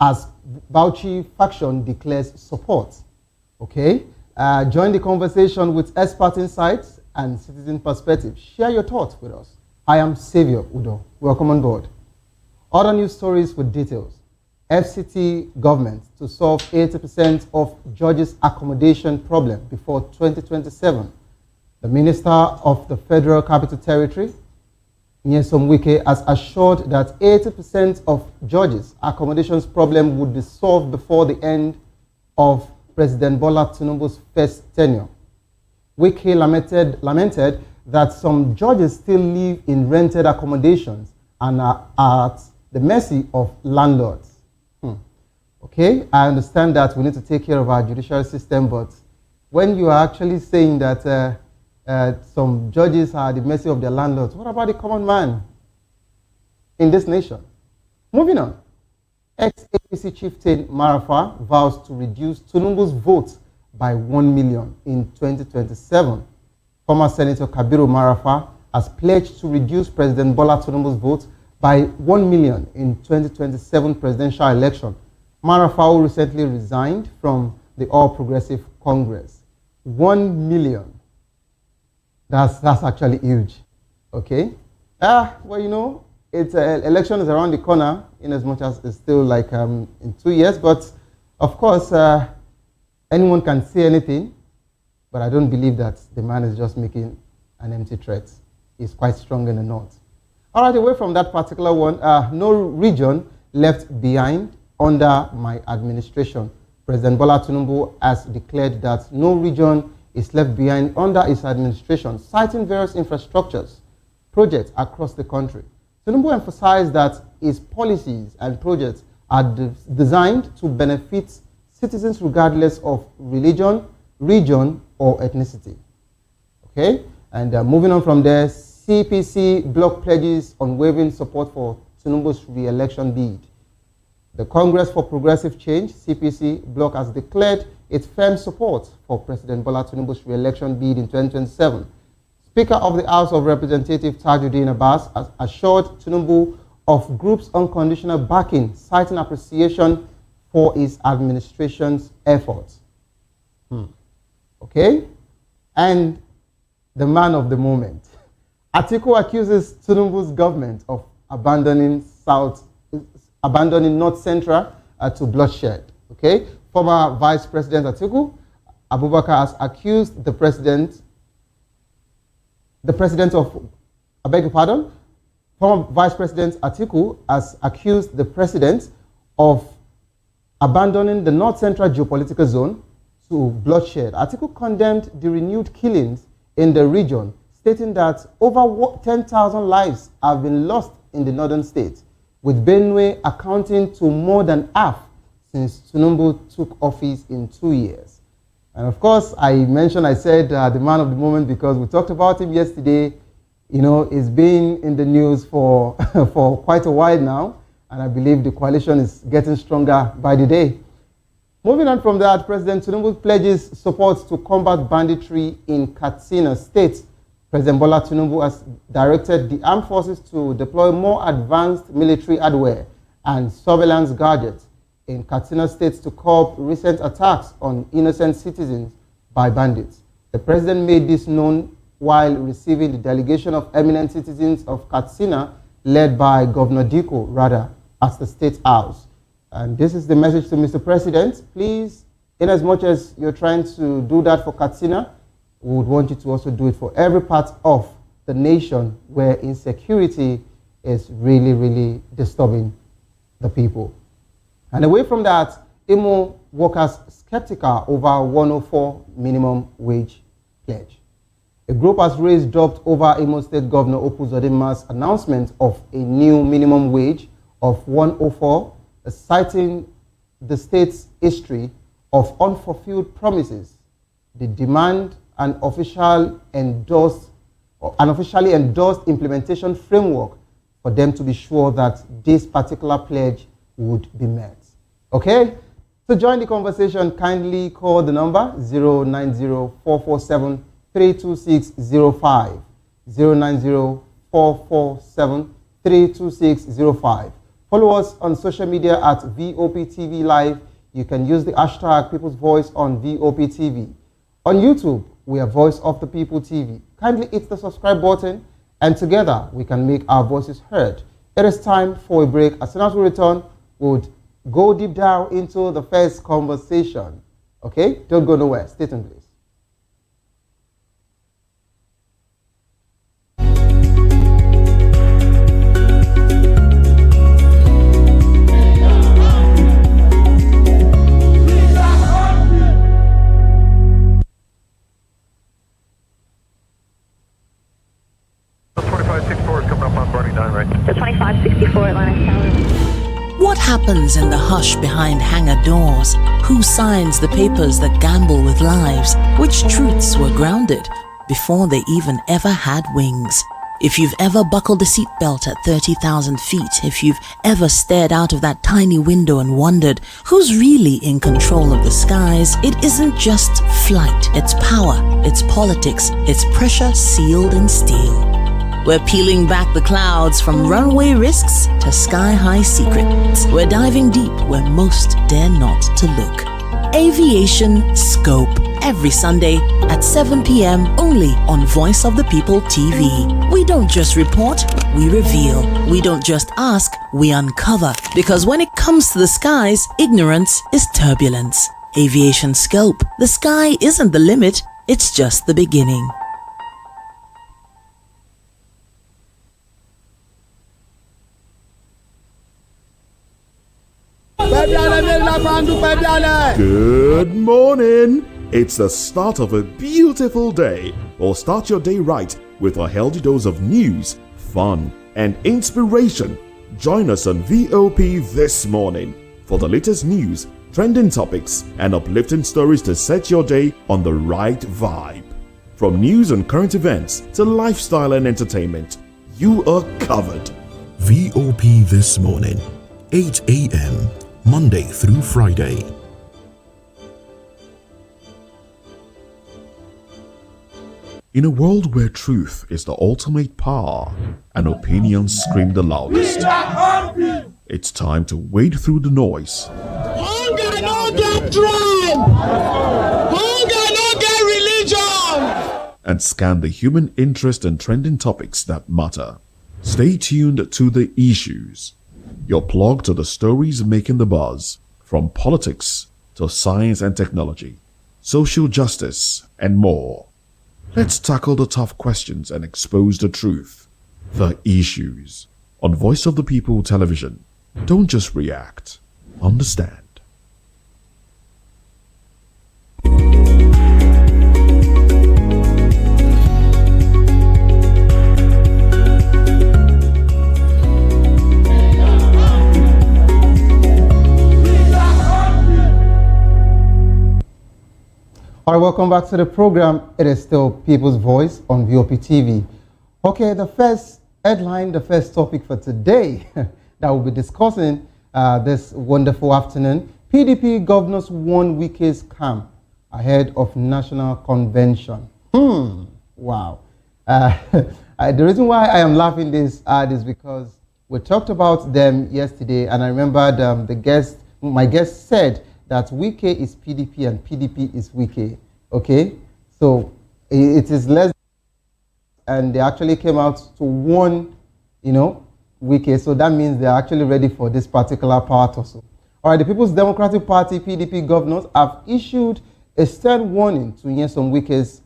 as Bauchi faction declares support. Okay? Join the conversation with expert insights and citizen perspectives. Share your thoughts with us. I am Savior Udo. Welcome on board. Other news stories with details. FCT government to solve 80% of judges' accommodation problem before 2027. The Minister of the Federal Capital Territory, Nyesom Wike, has assured that 80% of judges' accommodations problem would be solved before the end of President Bola Tinubu's first tenure. Wike lamented that some judges still live in rented accommodations and are at the mercy of landlords. Okay, I understand that we need to take care of our judicial system, but when you are actually saying that some judges are at the mercy of their landlords, what about the common man in this nation? Moving on. Ex-APC chieftain Marafa vows to reduce Tinubu's vote by 1 million in 2027. Former Senator Kabiru Marafa has pledged to reduce President Bola Tinubu's vote by 1 million in 2027 presidential election. Marafa, who recently resigned from the All Progressive Congress. 1 million. That's actually huge. Okay? Well, you know, election is around the corner, in as much as it's still like in 2 years. But of course, anyone can say anything. But I don't believe that the man is just making an empty threat. He's quite strong in the north. All right, away from that particular one, no region left behind under my administration. President Bola Tinubu has declared that no region is left behind under his administration, citing various infrastructures projects across the country. Tinubu emphasized that his policies and projects are designed to benefit citizens regardless of religion, region, or ethnicity. Okay, and moving on from there, CPC bloc pledges unwavering support for Tinubu's re-election bid. The Congress for Progressive Change, CPC bloc, has declared its firm support for President Bola Tinubu's re-election bid in 2027. Speaker of the House of Representatives Tajuddin Abbas has assured Tinubu of group's unconditional backing, citing appreciation for his administration's efforts. Okay? And the man of the moment. Atiku accuses Tinubu's government of abandoning North Central to bloodshed. Okay? Former Vice President Atiku Abubakar has accused the president of, I beg your pardon, former Vice President Atiku has accused the president of abandoning the North Central geopolitical zone to bloodshed. Atiku condemned the renewed killings in the region, stating that over 10,000 lives have been lost in the northern states, with Benue accounting to more than half since Tinubu took office in 2 years. And of course, I said the man of the moment because we talked about him yesterday. You know, he's been in the news for, for quite a while now, and I believe the coalition is getting stronger by the day. Moving on from that, President Tinubu pledges support to combat banditry in Katsina State. President Bola Tinubu has directed the armed forces to deploy more advanced military hardware and surveillance gadgets in Katsina State to curb recent attacks on innocent citizens by bandits. The president made this known while receiving the delegation of eminent citizens of Katsina, led by Governor Diko Rada, at the State House. And this is the message to Mr. President. Please, in as much as you're trying to do that for Katsina, we would want you to also do it for every part of the nation where insecurity is really, really disturbing the people. And away from that, Imo workers skeptical over 104 minimum wage pledge. A group has raised doubt over Imo State Governor Opuzodinma's announcement of a new minimum wage of 104, citing the state's history of unfulfilled promises. The demand an officially endorsed implementation framework for them to be sure that this particular pledge would be met. Okay? To join the conversation, kindly call the number 090-447-32605, 090-447-32605. Follow us on social media at VOPTV Live. You can use the hashtag People's Voice on VOPTV. On YouTube, we are Voice of the People TV. Kindly hit the subscribe button, and together we can make our voices heard. It is time for a break. As soon as we return, we'll go deep down into the first conversation. Okay? Don't go nowhere. Stay tuned, please. What happens in the hush behind hangar doors? Who signs the papers that gamble with lives? Which truths were grounded before they even ever had wings? If you've ever buckled a seatbelt at 30,000 feet, if you've ever stared out of that tiny window and wondered who's really in control of the skies, it isn't just flight, it's power, it's politics, it's pressure sealed in steel. We're peeling back the clouds from runway risks to sky-high secrets. We're diving deep where most dare not to look. Aviation Scope, every Sunday at 7 p.m. only on Voice of the People TV. We don't just report, we reveal. We don't just ask, we uncover. Because when it comes to the skies, ignorance is turbulence. Aviation Scope, the sky isn't the limit, it's just the beginning. Good morning! It's the start of a beautiful day. Or start your day right with a healthy dose of news, fun, and inspiration. Join us on VOP this morning for the latest news, trending topics, and uplifting stories to set your day on the right vibe. From news and current events to lifestyle and entertainment, you are covered. VOP this morning, 8 a.m. Monday through Friday. In a world where truth is the ultimate power and opinions scream the loudest, it's time to wade through the noise. Hunger no get tribe! Hunger no get religion! And scan the human interest and trending topics that matter. Stay tuned to The Issues, your plug to the stories making the buzz, from politics to science and technology, social justice, and more. Let's tackle the tough questions and expose the truth. The Issues on Voice of the People television. Don't just react, understand. All right, welcome back to the program. It is still People's Voice on VOP TV. Okay, the first headline, the first topic for today that we'll be discussing this wonderful afternoon. PDP governors won Wike'S camp ahead of National Convention. Wow. The reason why I am laughing this is because we talked about them yesterday, and I remembered my guest said that Wike is PDP and PDP is Wike. Okay, so it is less, and they actually came out to warn, Wike. So that means they're actually ready for this particular part also. All right, the People's Democratic Party PDP governors have issued a stern warning to Nyesom Wike's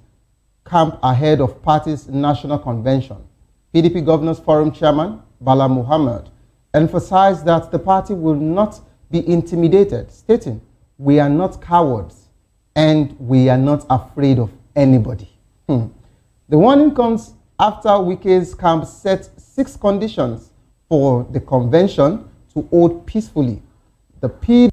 camp ahead of party's national convention. PDP Governors Forum Chairman Bala Muhammad emphasized that the party will not be intimidated, stating, "We are not cowards and we are not afraid of anybody." The warning comes after Wike's camp set 6 conditions for the convention to hold peacefully. The PDP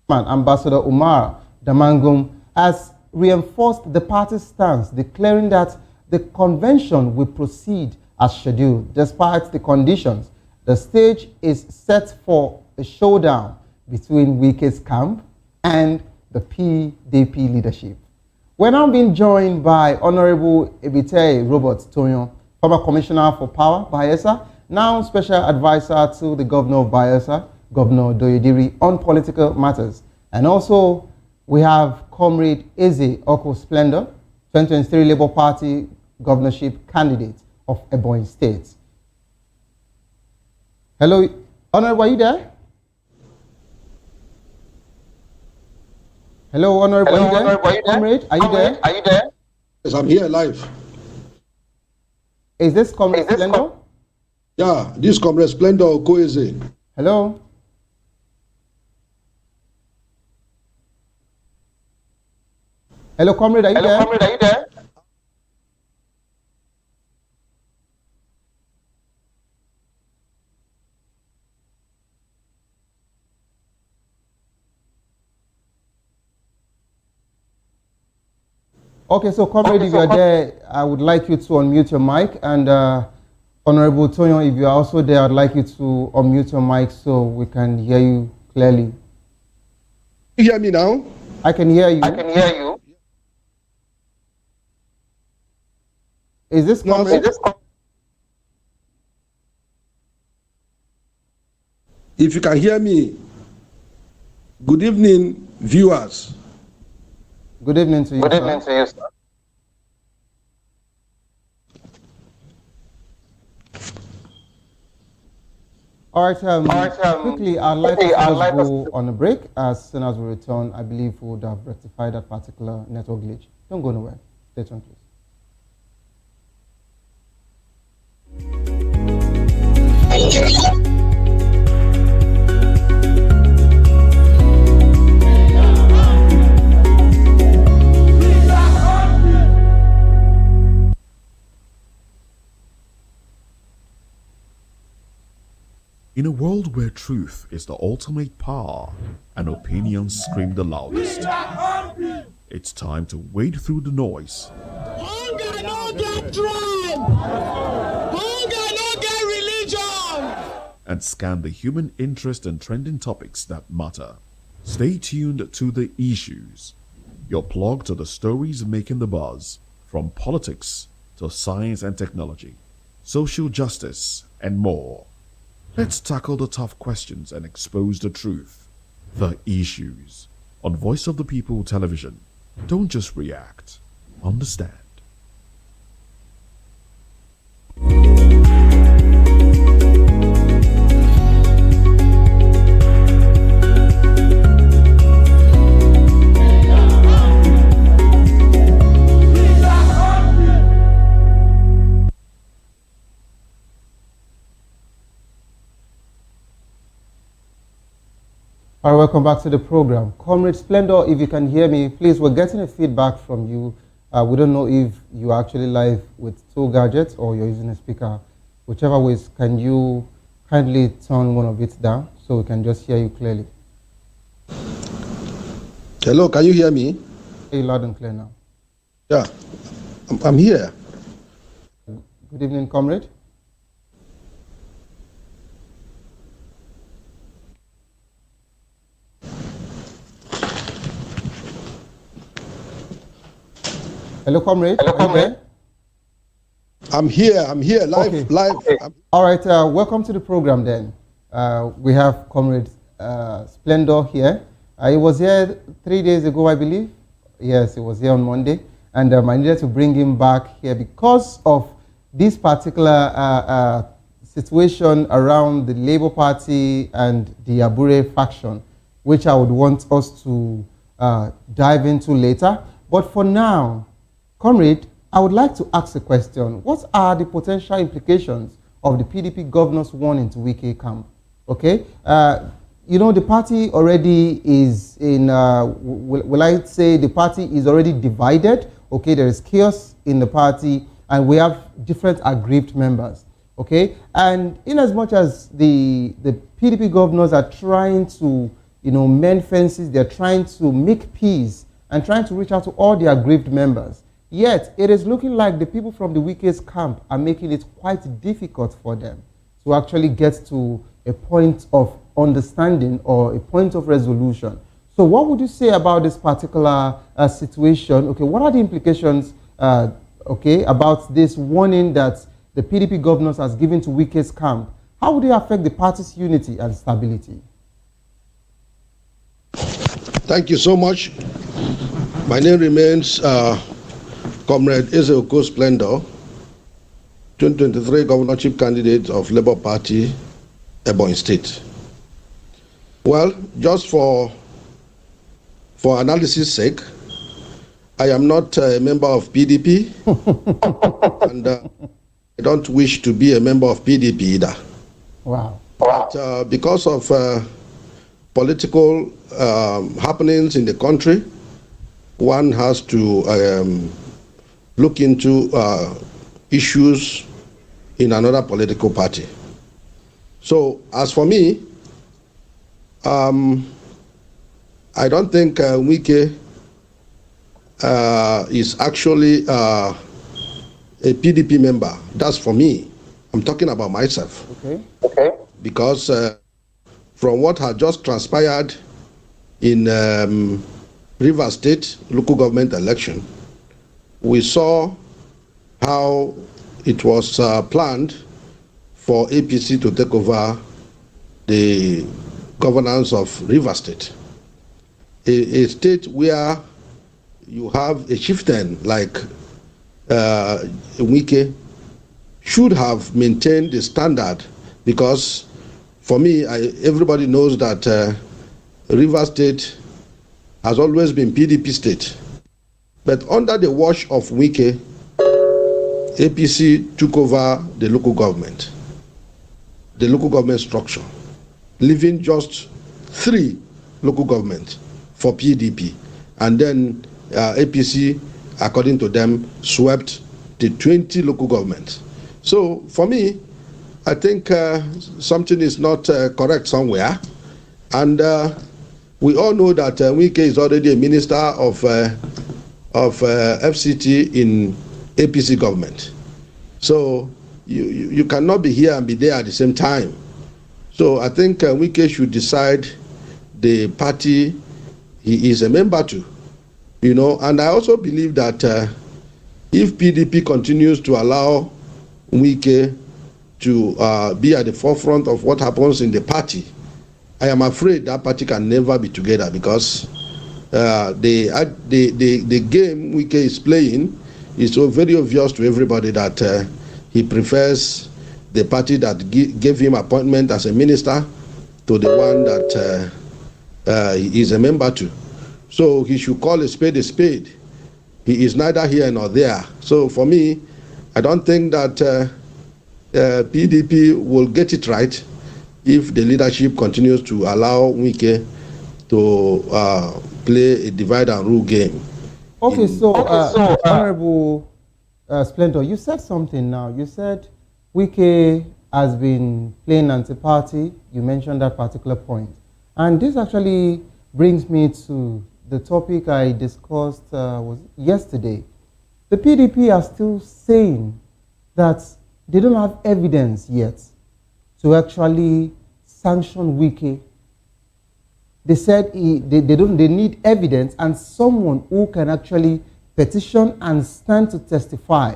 Ambassador Umar Damangum has reinforced the party's stance, declaring that the convention will proceed as scheduled despite the conditions. The stage is set for a showdown between Wike's camp and the PDP leadership. We're now being joined by Honorable Ebite Robert Tonyo, former Commissioner for Power, Bayelsa, now special advisor to the governor of Bayelsa, Governor Doyediri, on political matters. And also, we have Comrade Eze Oko Splendor, 2023 Labour Party governorship candidate of Ebonyi State. Hello, Honorable, are you there? Hello, Honorable, are you there? Comrade, are you there? Are you there? Yes, I'm here live. Is this Comrade Splendor? Yeah, this Comrade Splendor Oko Eze. Hello? Hello, Comrade, are you there? Comrade, are you there? Okay, so Comrade, if you are there, I would like you to unmute your mic. And Honorable Tonyo, if you are also there, I'd like you to unmute your mic so we can hear you clearly. You hear me now? I can hear you. I can hear you. Is this Comrade? If you can hear me, good evening, viewers. Good evening to you, Good sir. evening to you, sir. All right, quickly, I'd like to just go on a break. As soon as we return, I believe we would have rectified that particular network glitch. Don't go nowhere. Stay tuned, please. In a world where truth is the ultimate power and opinions scream the loudest, it's time to wade through the noise. Hunger no get tribe. Hunger no get religion. And scan the human interest and trending topics that matter. Stay tuned to The Issues, your plug to the stories making the buzz, from politics to science and technology, social justice, and more. Let's tackle the tough questions and expose the truth. The Issues on Voice of the People Television. Don't just react, understand. All right, welcome back to the program. Comrade Splendor, if you can hear me, please, we're getting a feedback from you. We don't know if you're actually live with two gadgets or you're using a speaker. Whichever ways, can you kindly turn one of it down so we can just hear you clearly? Hello, can you hear me? Hear you loud and clear now. Yeah, I'm here. Good evening, Comrade. Hello, Comrade. Hello, Comrade. I'm here, live, Okay. live. Okay. All right, welcome to the program then. We have Comrade Splendor here. He was here 3 days ago, I believe. Yes, he was here on Monday. And I needed to bring him back here because of this particular situation around the Labour Party and the Abure faction, which I would want us to dive into later. But for now, Comrade, I would like to ask a question. What are the potential implications of the PDP governors won into Wike camp? Okay, you know, the party already is in, will I say the party is already divided. Okay, there is chaos in the party and we have different aggrieved members. Okay, and in as much as the PDP governors are trying to, you know, mend fences, they're trying to make peace and trying to reach out to all the aggrieved members. Yet, it is looking like the people from the Wike'S camp are making it quite difficult for them to actually get to a point of understanding or a point of resolution. So what would you say about this particular situation? Okay, what are the implications, okay, about this warning that the PDP governors has given to Wike's camp, how would they affect the party's unity and stability? Thank you so much. My name remains Comrade Ezeoko Splendor, 2023 governorship candidate of Labour Party, Ebonyi State. Well, just for analysis sake, I am not a member of PDP, and I don't wish to be a member of PDP either. Wow. But because of political happenings in the country, one has to look into issues in another political party. So as for me, I don't think Wike is actually a PDP member. That's for me. I'm talking about myself. Okay. Because from what had just transpired in Rivers State local government election, we saw how it was planned for APC to take over the governance of Rivers State, a state where you have a chieftain like Wike should have maintained the standard, because for me, everybody knows that Rivers State has always been PDP state. But under the watch of Wike, APC took over the local government structure, leaving just 3 local governments for PDP. And then APC, according to them, swept the 20 local governments. So for me, I think something is not correct somewhere. And we all know that Wike is already a minister of FCT in APC government. So you cannot be here and be there at the same time. So I think Wike should decide the party he is a member to, and I also believe that if PDP continues to allow Wike to be at the forefront of what happens in the party, I am afraid that party can never be together, because the game Wike is playing is so very obvious to everybody that he prefers the party that gave him appointment as a minister to the one that he is a member to. So he should call a spade a spade. He is neither here nor there. So for me, I don't think that PDP will get it right if the leadership continues to allow Wike to play a divide and rule game. Okay, Honorable Splendor, you said something now. You said Wike has been playing anti-party. You mentioned that particular point. And this actually brings me to the topic I discussed was yesterday. The PDP are still saying that they don't have evidence yet to actually sanction Wike. They said they need evidence and someone who can actually petition and stand to testify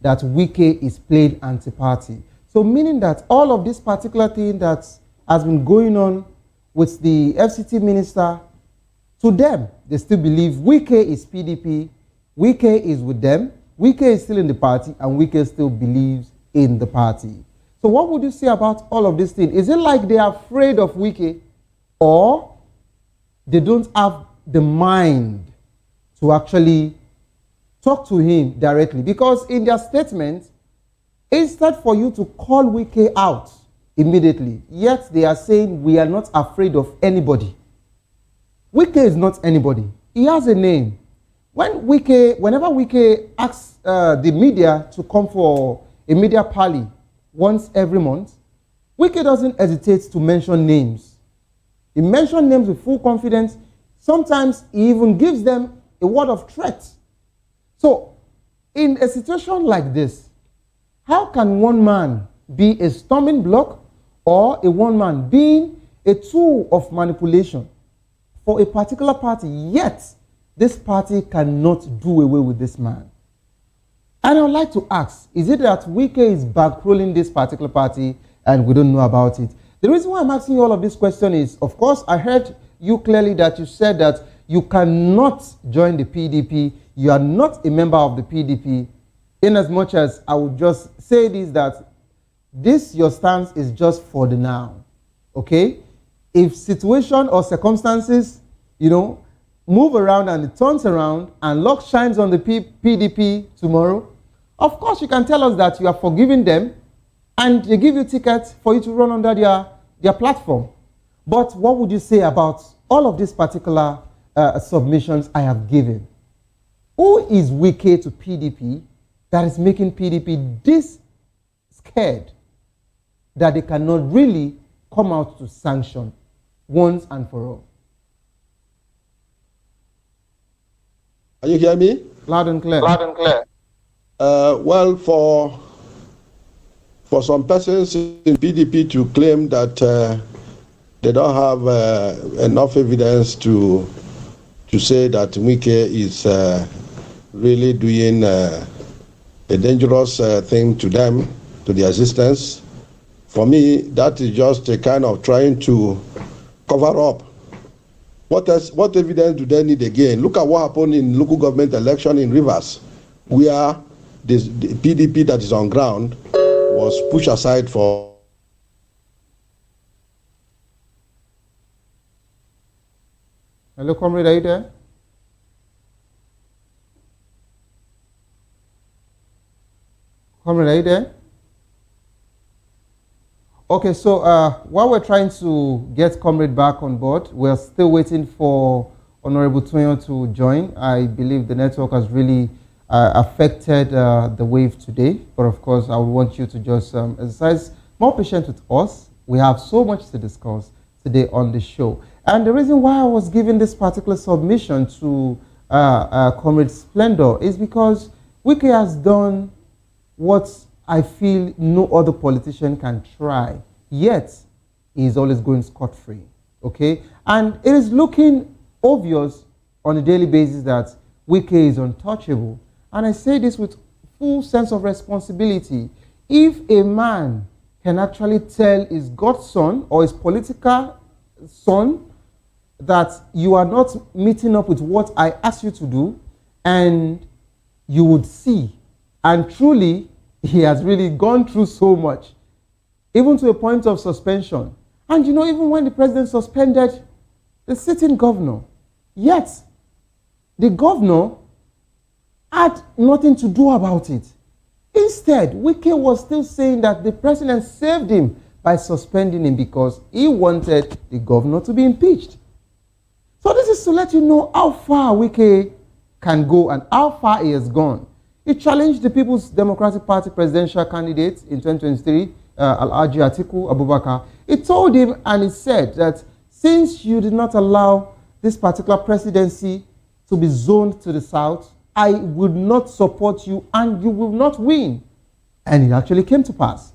that Wike is playing anti-party. So meaning that all of this particular thing that has been going on with the FCT minister, to them, they still believe Wike is PDP, Wike is with them, Wike is still in the party, and Wike still believes in the party. So what would you say about all of this thing? Is it like they are afraid of Wike, or they don't have the mind to actually talk to him directly? Because in their statement, instead for you to call Wike out immediately, yet they are saying we are not afraid of anybody. Wike is not anybody. He has a name. Whenever Wike asks the media to come for a media parley once every month, Wike doesn't hesitate to mention names. He mentions names with full confidence. Sometimes he even gives them a word of threat. So, in a situation like this, how can one man be a stumbling block, or a one man being a tool of manipulation for a particular party, yet this party cannot do away with this man? And I would like to ask, is it that Wike is bankrolling this particular party and we don't know about it? The reason why I'm asking you all of this question is, of course, I heard you clearly that you said that you cannot join the PDP. You are not a member of the PDP. In as much as I would just say this, that this, your stance is just for the now. Okay? If situation or circumstances, move around and it turns around and luck shines on the PDP tomorrow, of course you can tell us that you are forgiving them and they give you tickets for you to run under their platform. But what would you say about all of these particular submissions I have given? Who is Wike to PDP that is making PDP this scared that they cannot really come out to sanction once and for all? Can you hear me? Loud and clear. Loud and clear. Well, for some persons in PDP to claim that they don't have enough evidence to say that Wike is really doing a dangerous thing to them, to their existence, for me, that is just a kind of trying to cover up. What evidence do they need again? Look at what happened in local government election in Rivers, where the PDP that is on ground was pushed aside for. Hello, comrade, are you there? Comrade, are you there? Okay, so while we're trying to get comrade back on board, we're still waiting for Honorable Toyon to join. I believe the network has really affected the wave today, but of course I would want you to just exercise more patience with us. We have so much to discuss today on the show. And the reason why I was giving this particular submission to Comrade Splendor is because Wike has done what I feel no other politician can try, yet he is always going scot-free, okay? And it is looking obvious on a daily basis that Wike is untouchable. And I say this with full sense of responsibility. If a man can actually tell his godson or his political son that you are not meeting up with what I asked you to do, and you would see, and truly, he has really gone through so much, even to a point of suspension. And even when the president suspended the sitting governor, yet the governor had nothing to do about it. Instead, Wike was still saying that the president saved him by suspending him because he wanted the governor to be impeached. So this is to let you know how far Wike can go and how far he has gone. He challenged the People's Democratic Party presidential candidate in 2023, Alhaji Atiku Abubakar. He told him and he said that since you did not allow this particular presidency to be zoned to the south, I would not support you and you will not win. And it actually came to pass.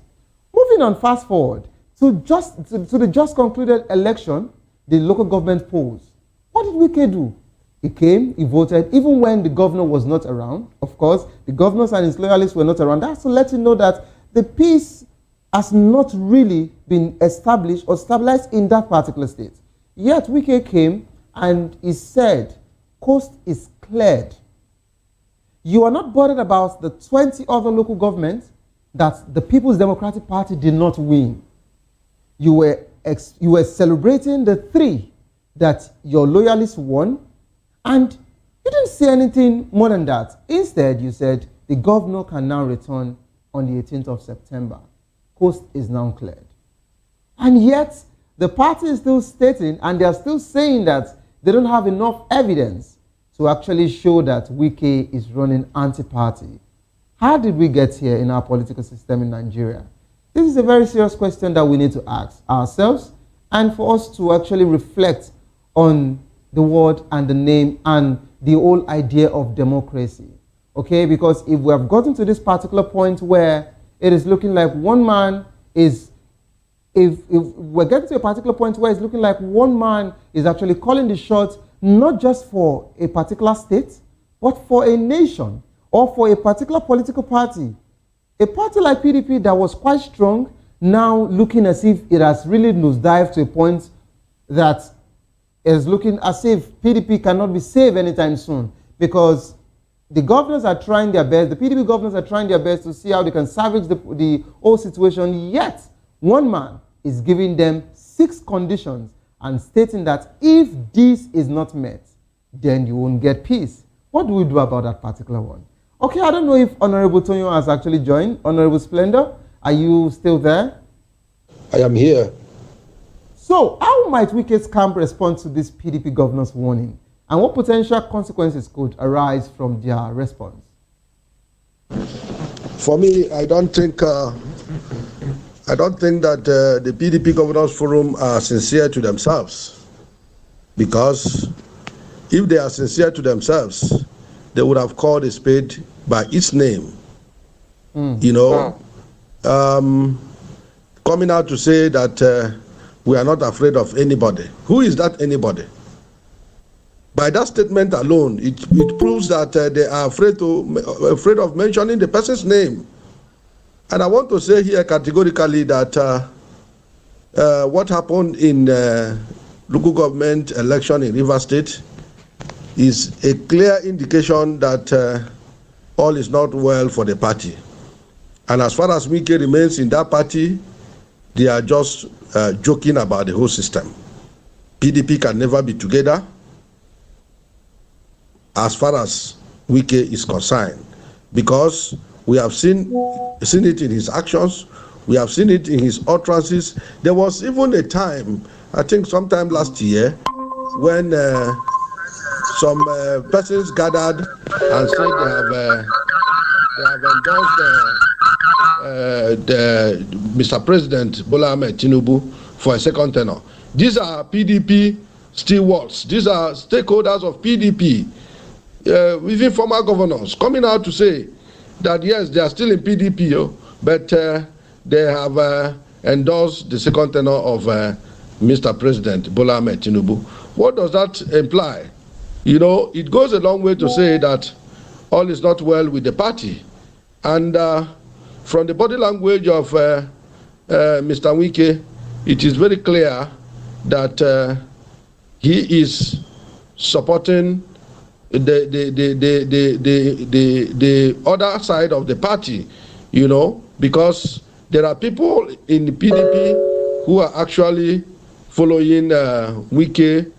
Moving on, fast forward to the just concluded election, the local government polls. What did Wike do? He came, he voted, even when the governor was not around. Of course, the governors and his loyalists were not around. That's to let you know that the peace has not really been established or stabilized in that particular state. Yet Wike came and he said, coast is cleared. You are not bothered about the 20 other local governments that the People's Democratic Party did not win. You were celebrating the 3 that your loyalists won, and you didn't say anything more than that. Instead, you said the governor can now return on the 18th of September. Coast is now cleared. And yet, the party is still stating, and they are still saying that they don't have enough evidence to actually show that Wike is running anti-party. How did we get here in our political system in Nigeria? This is a very serious question that we need to ask ourselves and for us to actually reflect on the word and the name and the whole idea of democracy. Okay, because if we have gotten to this particular point where it is looking like one man is, if we're getting to a particular point where it's looking like one man is actually calling the shots, not just for a particular state, but for a nation, or for a particular political party. A party like PDP that was quite strong, now looking as if it has really nosedived to a point that is looking as if PDP cannot be saved anytime soon, because the governors are trying their best, the PDP governors are trying their best to see how they can salvage the whole situation, yet one man is giving them 6 conditions and stating that if this is not met, then you won't get peace. What do we do about that particular one? Okay, I don't know if Honorable Tonyo has actually joined. Honorable Splendor, are you still there? I am here. So, how might Wike'S camp respond to this PDP governor's warning? And what potential consequences could arise from their response? For me, I don't think that the PDP Governors Forum are sincere to themselves, because if they are sincere to themselves, they would have called a spade by its name. You know, coming out to say that we are not afraid of anybody. Who is that anybody? By that statement alone, it proves that they are afraid of mentioning the person's name. And I want to say here categorically that what happened in local government election in Rivers State is a clear indication that all is not well for the party. And as far as Wike remains in that party, they are just joking about the whole system. PDP can never be together as far as Wike is concerned, because we have seen it in his actions, we have seen it in his utterances. There was even a time, I think sometime last year, when some persons gathered and said they have endorsed Mr. President Bola Ahmed Tinubu for a second tenure. These are PDP stewards. These are stakeholders of PDP, even former governors, coming out to say that yes, they are still in PDP, but they have endorsed the second tenure of Mr. President Bola Ahmed Tinubu. What does that imply? You know, it goes a long way to say that all is not well with the party. And from the body language of Mr. Wike, it is very clear that he is supporting the other side of the party, you know, because there are people in the PDP who are actually following Wike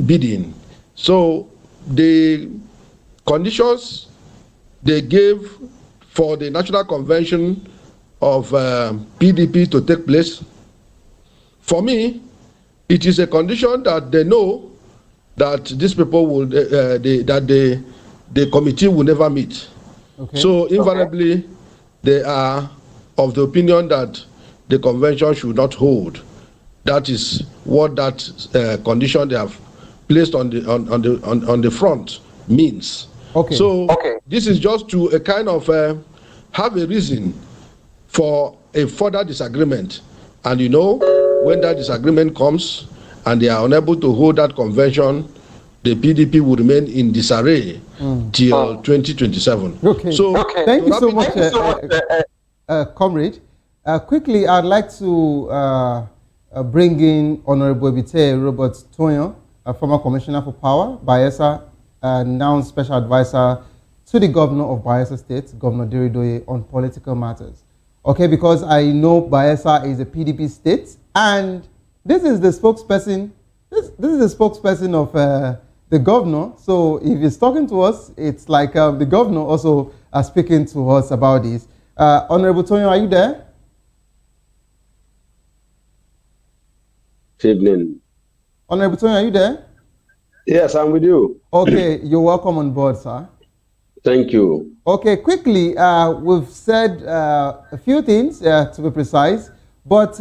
bidding. So the conditions they gave for the National Convention of PDP to take place, for me, it is a condition that they know that these people will, that the committee will never meet. Okay. So invariably, they are of the opinion that the convention should not hold. That is what that condition they have placed on the front means. Okay. So this is just to a kind of have a reason for a further disagreement, and you know, when that disagreement comes and they are unable to hold that convention, the PDP will remain in disarray till 2027. Okay. So thank you so much, comrade. Quickly, I'd like to bring in Honorable Ebite Robert Tonyo, a former Commissioner for Power, Bayelsa, now Special Advisor to the Governor of Bayelsa State, Governor Diridoye, on political matters. Okay, because I know Bayelsa is a PDP state, and this is the spokesperson. This is the spokesperson of the governor. So if he's talking to us, it's like the governor also speaking to us about this. Honorable Tonyo, are you there? Good evening. Honorable Tonyo, are you there? Yes, I'm with you. Okay, you're welcome on board, sir. Thank you. Okay, quickly, we've said a few things, to be precise, but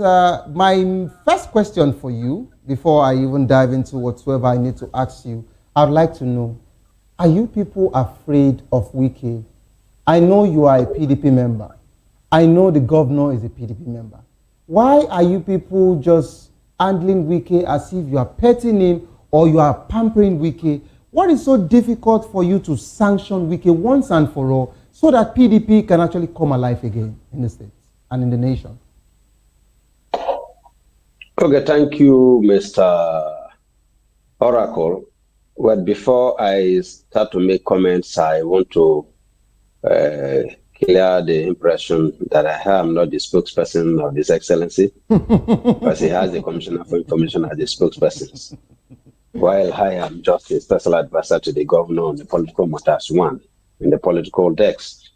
my first question for you, before I even dive into whatsoever I need to ask you, I'd like to know, are you people afraid of Wike? I know you are a PDP member. I know the governor is a PDP member. Why are you people just handling Wike as if you are petting him or you are pampering Wike? What is so difficult for you to sanction Wike once and for all, so that PDP can actually come alive again in the states and in the nation? Okay, thank you, Mr. Oracle. Well, before I start to make comments, I want to clear the impression that I am not the spokesperson of His Excellency, because he has the Commissioner for Information as the spokesperson, while I am just a special advisor to the governor on the political matters, one, in the political decks.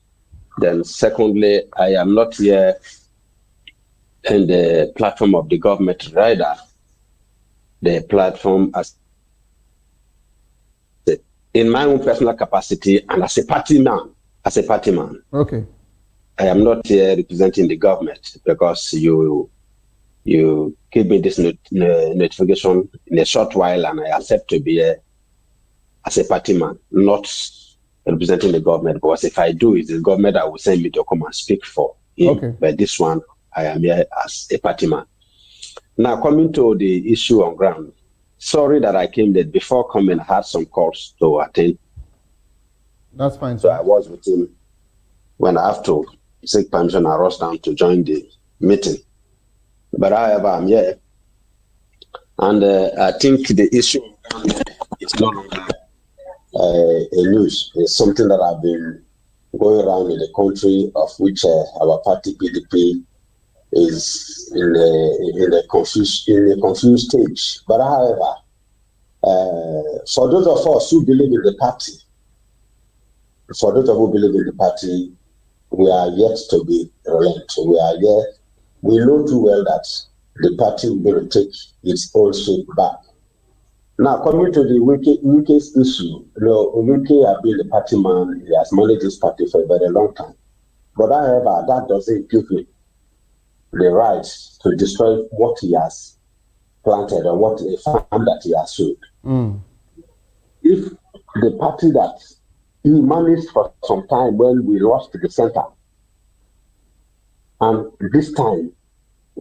Then secondly, I am not here in the platform of the government, rather the platform as in my own personal capacity and as a party man. Okay. I am not here representing the government, because you give me this notification in a short while, and I accept to be here as a party man, not representing the government, because if I do, it's the government that will send me to come and speak for him. Okay. But this one, I am here as a party man. Now, coming to the issue on ground, sorry that I came late. Before coming, I had some calls to attend. That's fine. So I was with him. When I have to seek permission, I rushed down to join the meeting. But however, I'm here. And I think the issue is no longer a news. It's something that I've been going around in the country, of which our party PDP is in a confused stage. But however, for those of us who believe in the party, we are yet to be relent. We know too well that the party will going to take its own shape back. Now, coming to the Wike's issue, Wike has been the party man. He has managed this party for a very long time. But however, that doesn't give him the right to destroy what he has planted or what a farm that he has sowed. If the party that he managed for some time when we lost the center, and this time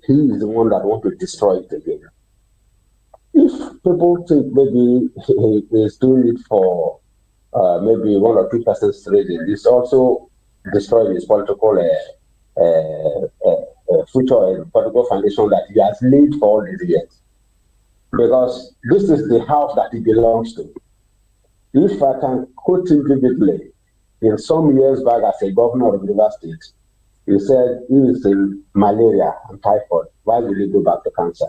he is the one that wants to destroy it again. If people think maybe he is doing it for maybe 1 or 2 persons reason, it's also destroying his political future and political foundation that he has laid for all these years. Because this is the house that he belongs to. If I can quote him vividly, in some years back as a governor of the River State, he said he is in malaria and typhoid. Why will he go back to cancer?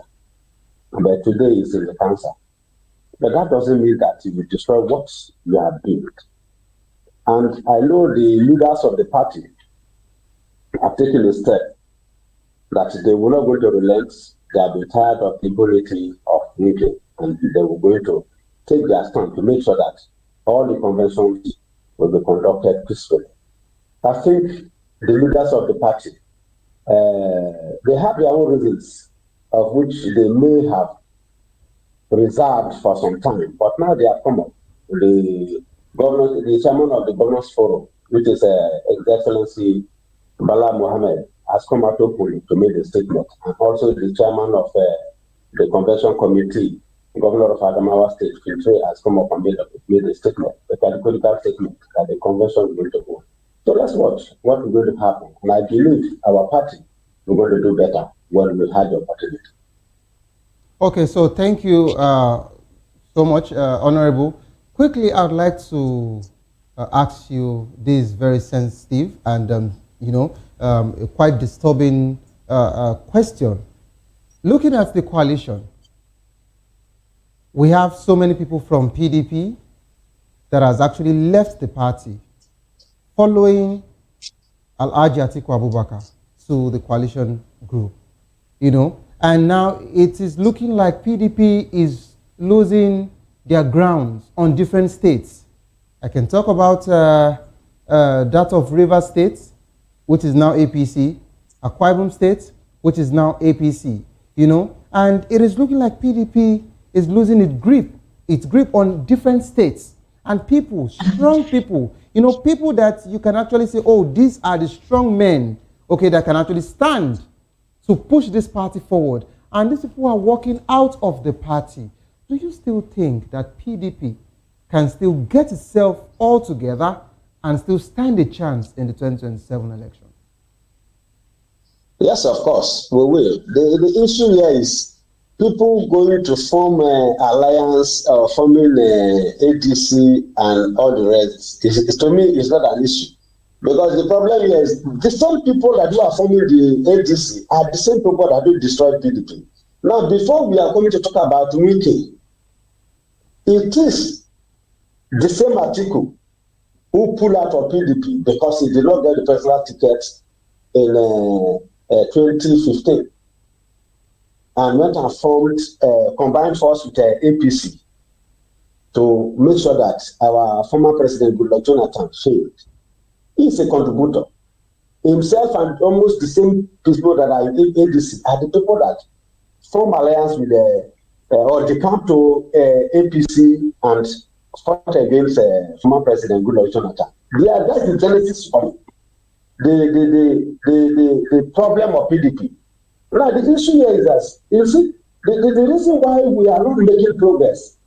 But today he's in the cancer. But that doesn't mean that he will destroy what you have built. And I know the leaders of the party have taken a step that they will not go to relent. They have been tired of the impunity of Wike, and they will going to take their stand to make sure that all the conventions will be conducted peacefully. I think the leaders of the party, they have their own reasons of which they may have reserved for some time, but now they have come up. The chairman of the Governors Forum, which is His Excellency Bala Mohammed, has come out openly to make a statement, and also the chairman of the Convention Committee, Governor of Adamawa State, Filtre, has come up and made a statement, a categorical statement that the convention is going to go. So let's watch what is going to happen. And I believe our party is going to do better when we have the opportunity. Okay, so thank you so much, Honorable. Quickly, I'd like to ask you this very sensitive and, a quite disturbing question. Looking at the coalition, we have so many people from PDP that has actually left the party following Alhaji Atiku Abubakar to the coalition group, and now it is looking like PDP is losing their grounds on different states. I can talk about that of Rivers State, which is now APC, Akwa Ibom State, which is now APC, and it is looking like PDP is losing its grip on different states, and people, strong people, people that you can actually say, oh, these are the strong men, okay, that can actually stand to push this party forward. And these people are walking out of the party. Do you still think that PDP can still get itself all together and still stand a chance in the 2027 election? Yes, of course, we will. The issue here is people going to form alliance or forming ADC and all the rest. To me, it's not an issue. Because the problem here is the same people that are forming the ADC are the same people that will destroy PDP. Now, before we are going to talk about Wike, it is the same Atiku who pulled out of PDP because he did not get the presidential ticket in 2015 and went and formed combined force with APC to make sure that our former president Goodluck Jonathan failed. He is a contributor. Himself and almost the same people that are in ADC are the people that form alliance with or they come to APC and fought against former president Goodluck Jonathan. That's the genesis of the problem of PDP. Now the issue here is that you see the reason why we are not making progress.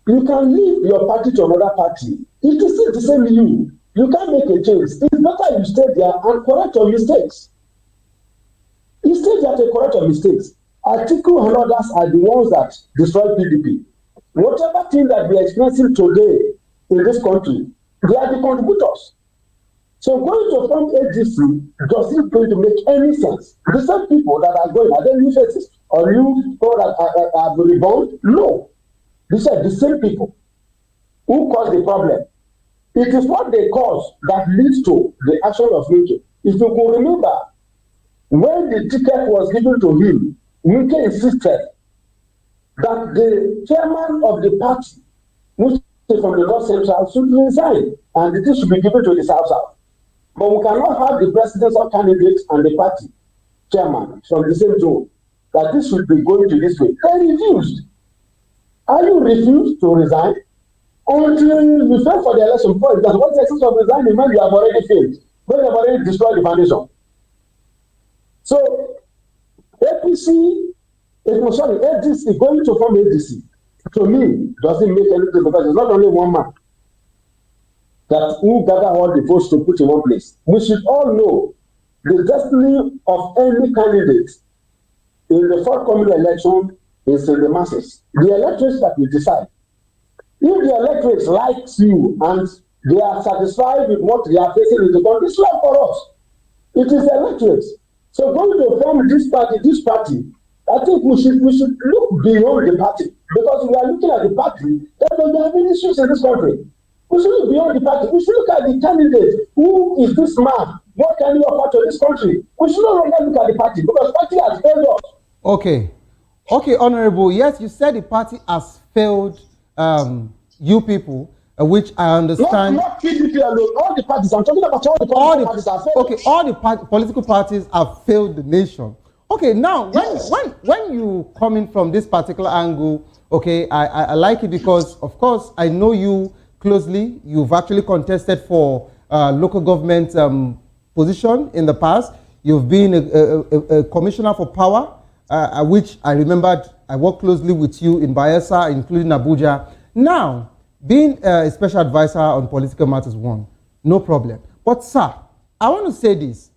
You can leave your party to another party. It is still the same you. You can't make a change. It's better you stay there and correct your mistakes. You stay there to correct your mistakes. Atiku and others are the ones that destroy PDP. Whatever thing that we are experiencing today in this country, they are the contributors. So going to form ADC doesn't going to make any sense. The same people that are going, are they new faces or new people that are reborn? No. These are the same people who caused the problem. It is what they cause that leads to the action of Wike. If you can remember, when the ticket was given to him, Wike insisted that the chairman of the party, which is from the North Central, should resign and it should be given to the South South. But we cannot have the presidential candidate and the party chairman from the same zone, that this should be going to this way. They refused. Are you refused to resign? Until you fail for the election, for example, what's the essence of resigning when you have already failed, when you have already destroyed the foundation? So, APC, ADC going to form ADC, to me, doesn't make anything because it's not only one man that who gather all the votes to put in one place. We should all know the destiny of any candidate in the forthcoming election is in the masses. The electors that will decide. If the electorate likes you and they are satisfied with what they are facing in the country, it's not for us. It is the electorate. So going to form this party, I think we should look beyond the party because we are looking at the party that there are many issues in this country. We should look beyond the party. We should look at the candidate. Who is this man? What can he offer to this country? We should no longer look at the party because the party has failed us. Okay, Honorable. Yes, you said the party has failed you people, which I understand. Not PDP alone. All the parties. I'm talking about all the political parties have failed. Okay, all the political parties have failed the nation. Okay, now when you coming from this particular angle, okay, I like it because of course I know you closely. You've actually contested for local government position in the past. You've been a commissioner for power, which I remembered. I worked closely with you in Bayelsa, including Abuja. Now, being a special advisor on political matters, no problem. But sir, I want to say this.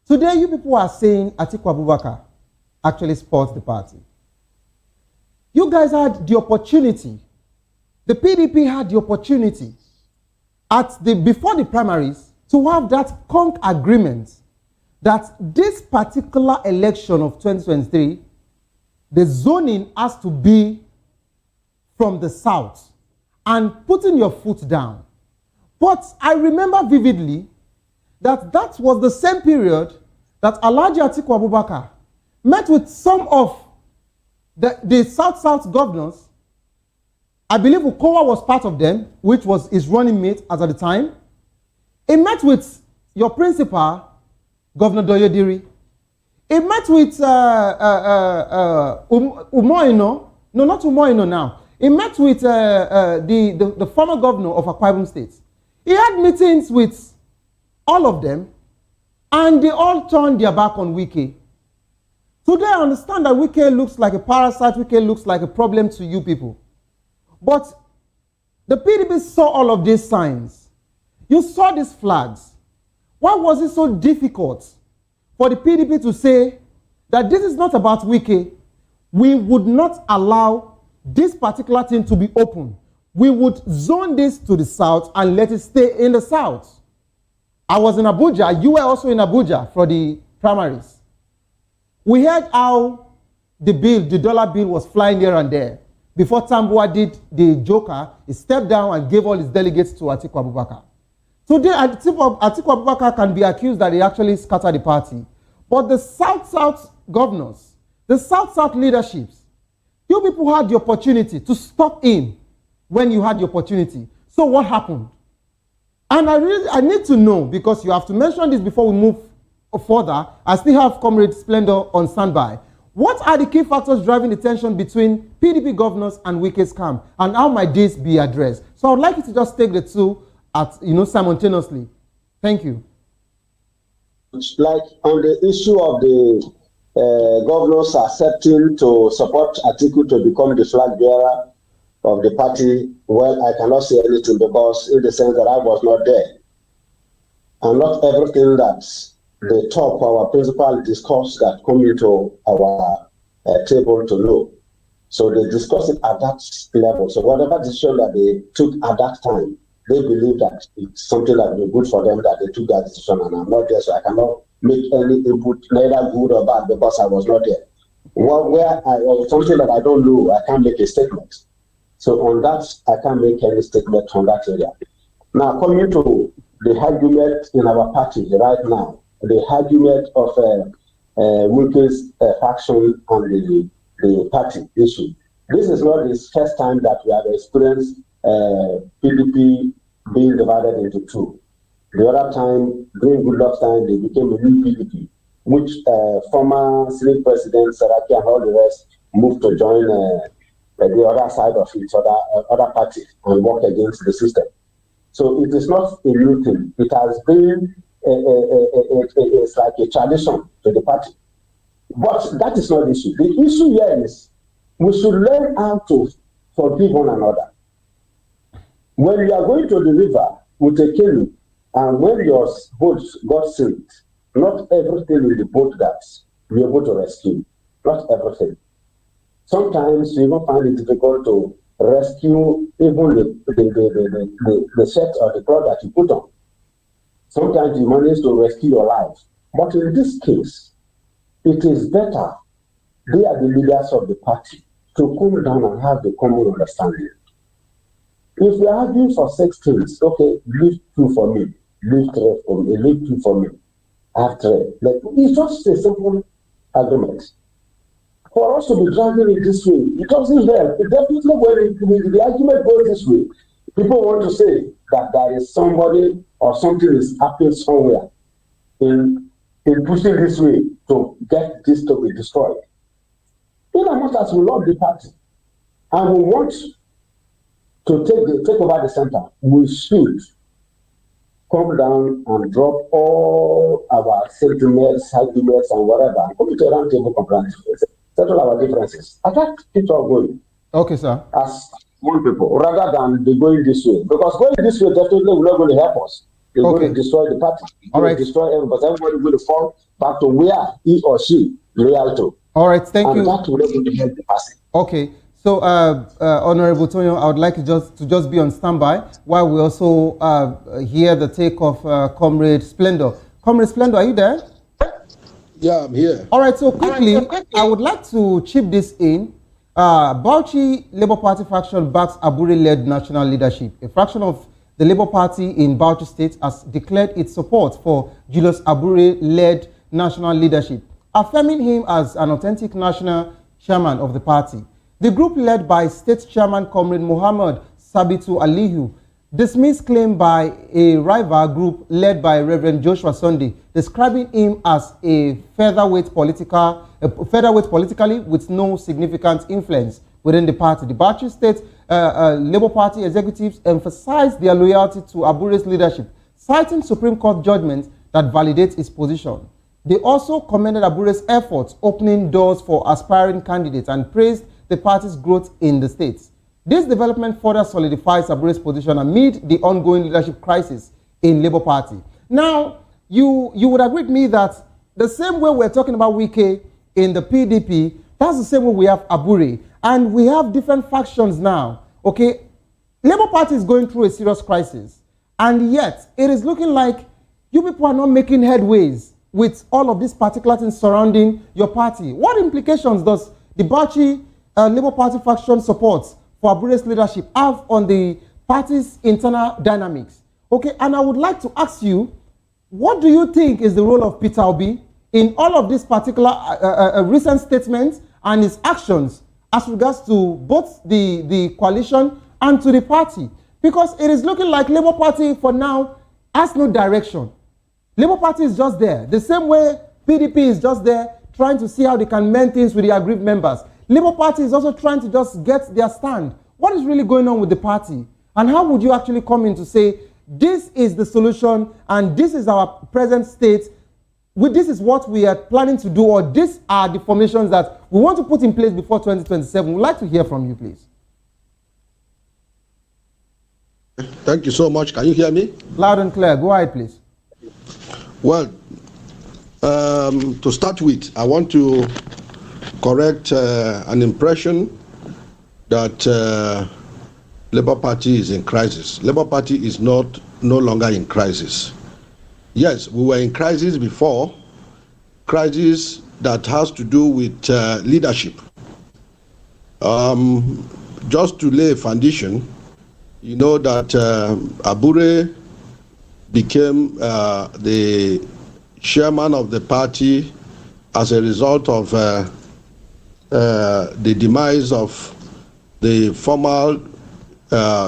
Today, you people are saying Atiku Abubakar actually supports the party. You guys had the opportunity. The PDP had the opportunity before the primaries to have that conk agreement that this particular election of 2023, the zoning has to be from the south and putting your foot down. But I remember vividly that was the same period that Alhaji Atiku Abubakar met with some of the South governors. I believe Ukowa was part of them, which was his running mate as at the time. He met with your principal, Governor Doyodiri. He met with Umoino. No, not Umoino now. He met with the former governor of Akwa Ibom State. He had meetings with all of them, and they all turned their back on Wike. Today, I understand that Wike looks like a parasite. Wike looks like a problem to you people. But the PDP saw all of these signs. You saw these flags. Why was it so difficult for the PDP to say that this is not about Wike? We would not allow this particular thing to be open. We would zone this to the south and let it stay in the south. I was in Abuja. You were also in Abuja for the primaries. We heard how the dollar bill was flying here and there. Before Tambuwa did the joker, he stepped down and gave all his delegates to Atiku Abubakar. Today, Atiku Abubakar can be accused that he actually scattered the party. But the South-South governors, the South-South leaderships, you people had the opportunity to stop him when you had the opportunity. So what happened? And I need to know, because you have to mention this before we move further. I still have Comrade Splendor on standby. What are the key factors driving the tension between PDP governors and Wike's camp, and how might this be addressed? So I would like you to just take the two simultaneously. Thank you. Like on the issue of the governors accepting to support Atiku to become the flag bearer of the party, well, I cannot say anything, because in the sense that I was not there. And not everything that the top, our principal discussed that come into our table to know. So they discussed it at that level. So whatever decision that they took at that time, they believe that it's something that will be good for them, that they took that decision, and I'm not there, so I cannot make any input, neither good or bad, because I was not there. Something that I don't know, I can't make a statement. So on that, I can't make any statement on that area. Now, coming to the argument in our party right now, the argument of Wike's faction and the party issue. This is not the first time that we have experienced PDP being divided into two. The other time, during Goodluck's time, they became a new PDP, which former Senate President Saraki and all the rest moved to join the other side of each other party and work against the system. So it is not a new thing. It has been it's like a tradition to the party. But that is not the issue. The issue here is we should learn how to forgive one another. When you are going to the river with a canoe, and when your boat got sink, not everything in the boat that you're able to rescue. Not everything. Sometimes you even find it difficult to rescue even the shirt or the cloth that you put on. Sometimes you manage to rescue your life. But in this case, it is better, they are the leaders of the party, to come down and have the common understanding. If we are arguing for 6 things, okay, leave 2 for me, leave 3 for me, leave 2 for me, I have 3. Like, it's just a simple agreement. For us to be driving it this way, it doesn't help. It definitely, when the argument goes this way, people want to say that there is somebody or something is happening somewhere in pushing this way to get this to be destroyed. In as much as we love the party and we want to take over the center, we should come down and drop all our sentiments, arguments, and whatever, and come to a round table conference, settle our differences. I can't keep on going. Okay, sir. As one people, rather than be going this way. Because going this way definitely will not going to help us. It's going to destroy the party. All right. Destroy everybody. Everybody will fall back to where he or she loyal to. All right, thank you. And that will not going to help the party. Okay. So, Honorable Tonyo, I would like to just be on standby while we also hear the take of Comrade Splendor. Comrade Splendor, are you there? Yeah, I'm here. All right, so quickly, I would like to chip this in. Bauchi Labour Party faction backs Abure-led national leadership. A fraction of the Labour Party in Bauchi State has declared its support for Julius Abure-led national leadership, affirming him as an authentic national chairman of the party. The group, led by State Chairman Comrade Muhammad Sabitu Aliyu, dismissed claim by a rival group led by Reverend Joshua Sunday, describing him as a featherweight politically with no significant influence within the party. The Bauchi State Labour Party executives emphasized their loyalty to Abure's leadership, citing Supreme Court judgments that validate his position. They also commended Abure's efforts opening doors for aspiring candidates and praised the party's growth in the states. This development further solidifies Abure's position amid the ongoing leadership crisis in Labour Party. Now, you would agree with me that the same way we're talking about Wike in the PDP, that's the same way we have Abure. And we have different factions now, okay? Labour Party is going through a serious crisis. And yet, it is looking like you people are not making headways with all of these particular things surrounding your party. What implications does the Bauchi Labour Party faction support for Abure's leadership have on the party's internal dynamics? Okay, and I would like to ask you, what do you think is the role of Peter Obi in all of these particular recent statements and his actions as regards to both the coalition and to the party? Because it is looking like Labour Party for now has no direction. Labour Party is just there. The same way PDP is just there trying to see how they can mend things with the aggrieved members. Labour Party is also trying to just get their stand. What is really going on with the party? And how would you actually come in to say, this is the solution and this is our present state, this is what we are planning to do, or these are the formations that we want to put in place before 2027? We'd like to hear from you, please. Thank you so much. Can you hear me? Loud and clear. Go ahead, please. Well, to start with, I want to correct an impression that Labour Party is in crisis. Labour Party is no longer in crisis. Yes, we were in crisis before, crisis that has to do with leadership. Just to lay a foundation, you know that Abure became the chairman of the party as a result of the demise of the former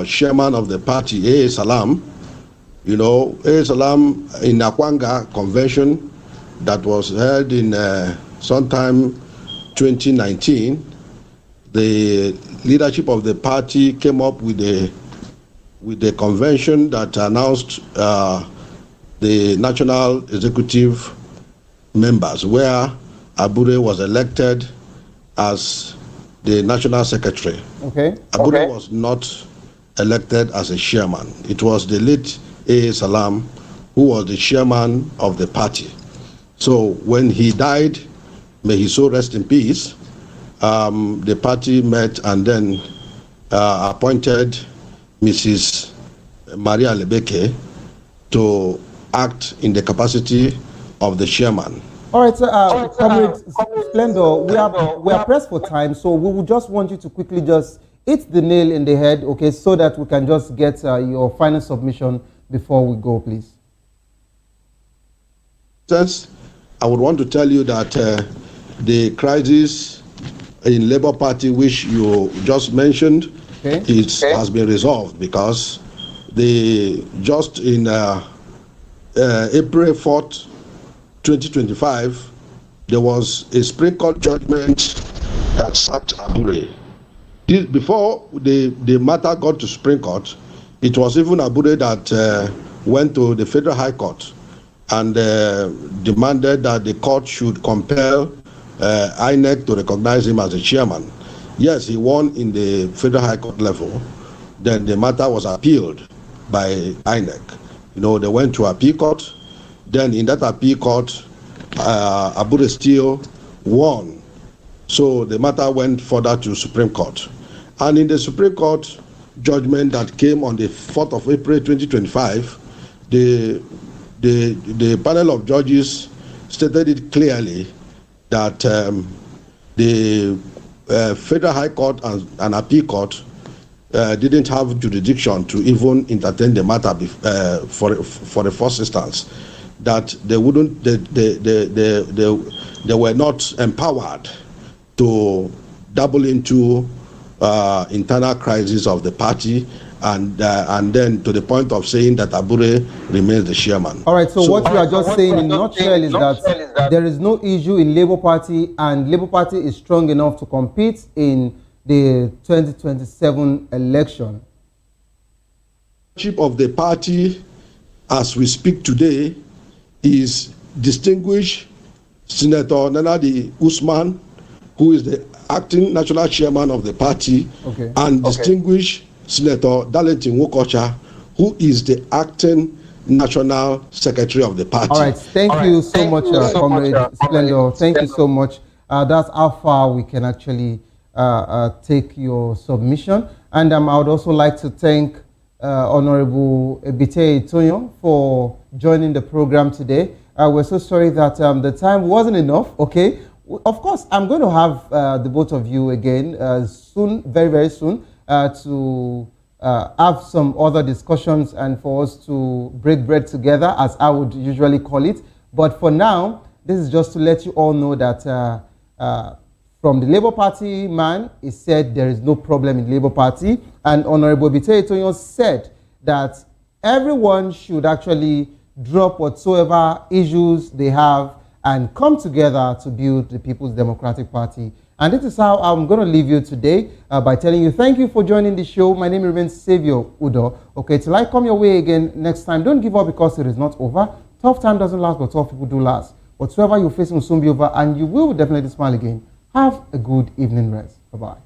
chairman of the party, A. Salam. You know, A. Salam in Akwanga convention that was held in sometime 2019, the leadership of the party came up with a convention that announced the national executive members, where Abure was elected as the national secretary. Okay. Abure was not elected as a chairman. It was the late A. Salam who was the chairman of the party. So when he died, may he so rest in peace, the party met and then appointed Mrs. Maria Lebeke to act in the capacity of the chairman. All right, Comrade Splendor, we are pressed for time, so we would just want you to quickly just hit the nail in the head, okay, so that we can just get your final submission before we go, please. Since I would want to tell you that the crisis in Labour Party, which you just mentioned, has been resolved, because just in April 4th, 2025, there was a Supreme Court judgment that sacked Abure. Before the matter got to Supreme Court, it was even Abure that went to the Federal High Court and demanded that the court should compel INEC to recognize him as a chairman. Yes, he won in the Federal High Court level. Then the matter was appealed by INEC. You know, they went to appeal court. Then in that appeal court, Abure still won. So the matter went further to Supreme Court. And in the Supreme Court judgment that came on the 4th of April 2025, the panel of judges stated it clearly that the Federal High Court and Appeal Court didn't have jurisdiction to even entertain the matter for the first instance. That they were not empowered to dabble into internal crisis of the party, and then to the point of saying that Abure remains the chairman. All right, so what you are just saying in a nutshell is that there is no issue in Labour Party, and Labour Party is strong enough to compete in the 2027 election. The leadership of the party, as we speak today, is distinguished Senator Nanadi Usman, who is the acting national chairman of the party, and distinguished Senator Darlington Wokocha, who is the acting national secretary of the party. All right, thank you so much, Comrade Splendor. Thank you so much. That's how far we can actually take your submission. And I would also like to thank Honorable Ebite Tonyo for joining the program today. We're so sorry that the time wasn't enough, okay? Of course, I'm going to have the both of you again soon, very, very soon, to have some other discussions and for us to break bread together, as I would usually call it. But for now, this is just to let you all know that from the Labour Party man, he said there is no problem in the Labour Party. And Honorable Ebite Tonyo said that everyone should actually drop whatsoever issues they have and come together to build the People's Democratic Party. And this is how I'm going to leave you today by telling you thank you for joining the show. My name remains Xavier Udo. Okay, till I come your way again next time, don't give up because it is not over. Tough time doesn't last, but tough people do last. Whatsoever you're facing will soon be over, and you will definitely smile again. Have a good evening rest. Bye-bye.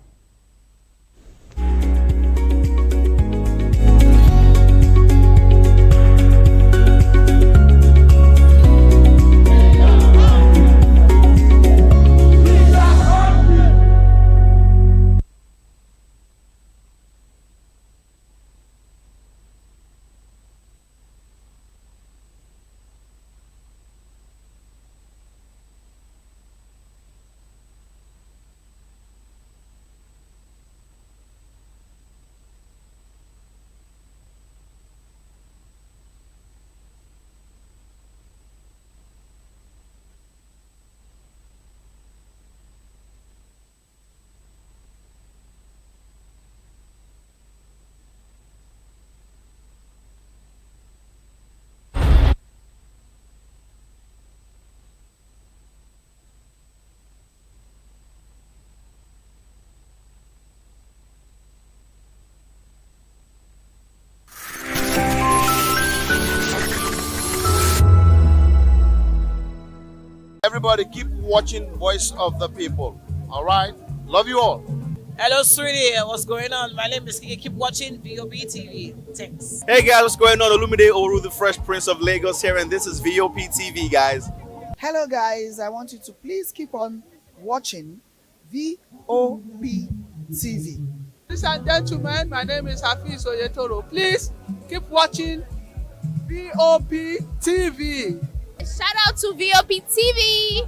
Everybody keep watching Voice of the People. All right? Love you all. Hello, sweetie. What's going on? My name is Kiki. Keep watching VOP TV. Thanks. Hey, guys. What's going on? Olumide Oru, the Fresh Prince of Lagos here, and this is VOP TV, guys. Hello, guys. I want you to please keep on watching VOP TV. Ladies and gentlemen, my name is Hafiz Oyetoro. Please keep watching VOP TV. Shout out to VOP TV.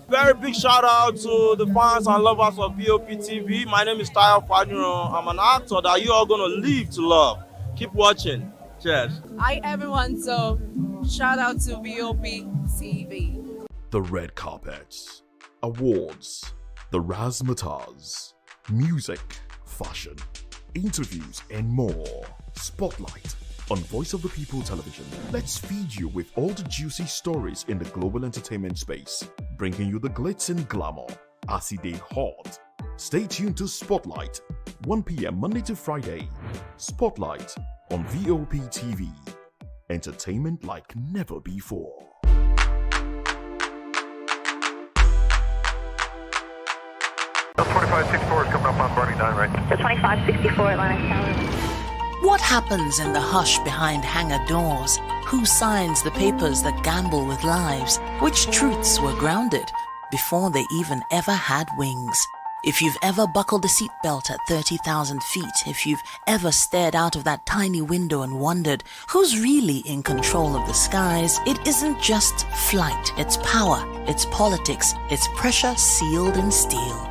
Very big shout out to the fans and lovers of VOP TV. My name is Tayo Faduro. I'm an actor that you are going to live to love. Keep watching. Cheers. Hi everyone, so shout out to VOP TV. The red carpets, awards, the razzmatazz, music, fashion, interviews, and more. Spotlight on Voice of the People Television. Let's feed you with all the juicy stories in the global entertainment space, bringing you the glitz and glamour as it is hot. Stay tuned to Spotlight, 1 p.m. Monday to Friday. Spotlight on VOP TV. Entertainment like never before. The 2564 is coming up on Barney 9, right? The 2564 Atlantic Tower. What happens in the hush behind hangar doors? Who signs the papers that gamble with lives? Which truths were grounded before they even ever had wings? If you've ever buckled a seatbelt at 30,000 feet, if you've ever stared out of that tiny window and wondered who's really in control of the skies, it isn't just flight, it's power, it's politics, it's pressure sealed in steel.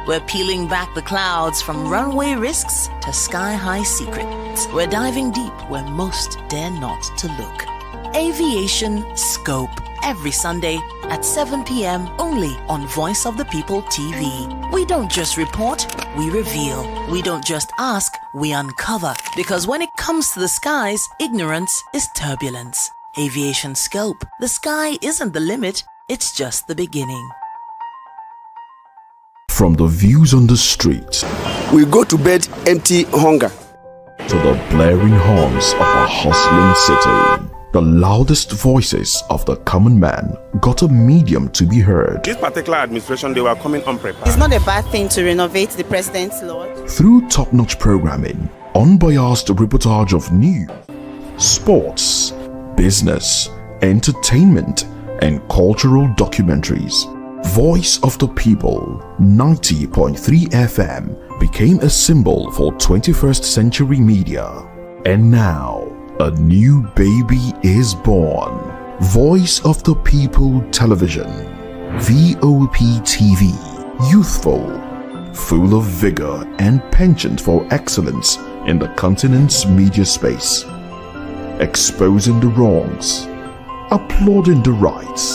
We're peeling back the clouds from runway risks to sky-high secrets. We're diving deep where most dare not to look. Aviation Scope, every Sunday at 7 p.m. only on Voice of the People TV. We don't just report, we reveal. We don't just ask, we uncover. Because when it comes to the skies, ignorance is turbulence. Aviation Scope, the sky isn't the limit, it's just the beginning. From the views on the street, we go to bed empty hunger, to the blaring horns of a hustling city, the loudest voices of the common man got a medium to be heard. This particular administration, they were coming unprepared. It's not a bad thing to renovate the president's lawn. Through top-notch programming, unbiased reportage of news, sports, business, entertainment, and cultural documentaries. Voice of the People 90.3 FM became a symbol for 21st century media. And now, a new baby is born. Voice of the People Television, VOP TV, youthful, full of vigor and penchant for excellence in the continent's media space, exposing the wrongs, applauding the rights,